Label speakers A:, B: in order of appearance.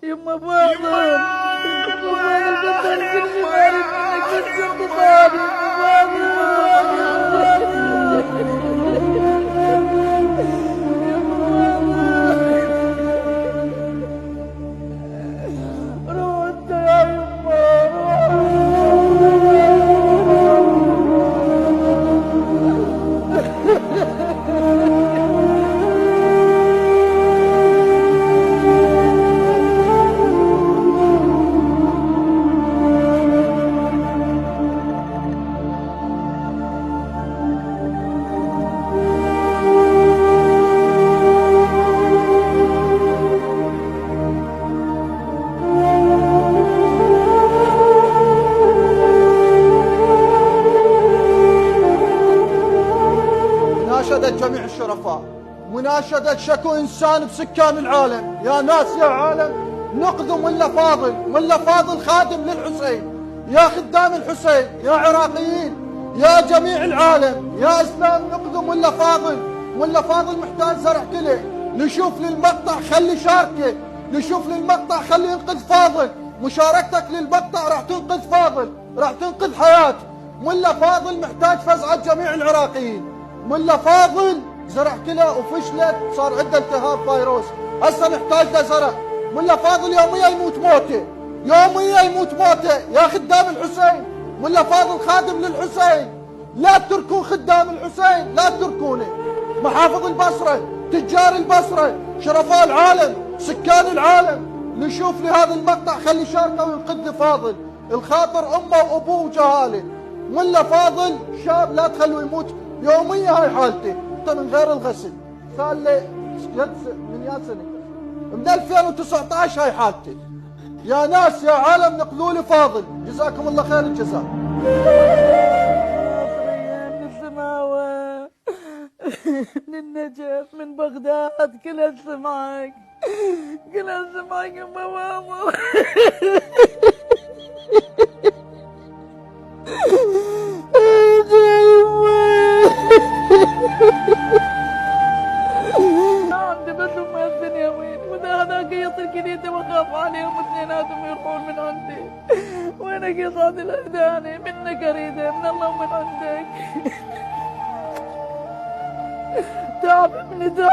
A: يما فاضل، يما فاضل بطل كل شي طالب منك بس انت طالب. فاضل يما فاضل، روح انت يا يما،
B: مناشدة جميع الشرفاء، مناشدة شكو إنسان بسكان العالم. يا ناس يا عالم، نقذوا ملا فاضل. ملا فاضل خادم للحسين، يا خدام الحسين، يا عراقيين، يا جميع العالم، يا إسلام، نقذوا ملا فاضل. ملا فاضل محتاج زرع كلى. نشوف للمقطع خلي شاركه، نشوف للمقطع خلي ينقذ فاضل. مشاركتك للمقطع راح تنقذ فاضل، راح تنقذ حياة ملا فاضل. محتاج فزعة جميع العراقيين. ملا فاضل زرع كلى وفشلت، صار عنده التهاب فيروس، هسه نحتاج له زرع. ملا فاضل يوميا يموت موته، يوميا يموت موته. يا خدام الحسين، ملا فاضل خادم للحسين، لا تتركون خدام الحسين، لا تتركونه. محافظ البصرة، تجار البصرة، شرفاء العالم، سكان العالم، نشوف لهذا المقطع خلي شاركه وينقذ فاضل. الخاطر امه وابوه وجهاله. ملا فاضل شاب لا تخلوه يموت يوميا. هاي حالته من غير الغسل، صار له من يا سنه، من 2019 هاي حالته. يا ناس يا عالم، نقذوا لي فاضل، جزاكم الله خير الجزاء.
A: من السماوة، من النجف، من بغداد، كلها سمعك، كلها سمعك يما ماما. عندي بس ما الدنيا وين، وده هذاك يطير كنيته واخاف عليهم اثنيناتهم يروحون من عندي. وينك يا صاد الهداني؟ منك اريده، من الله ومن عندك. تعب ابني تعب.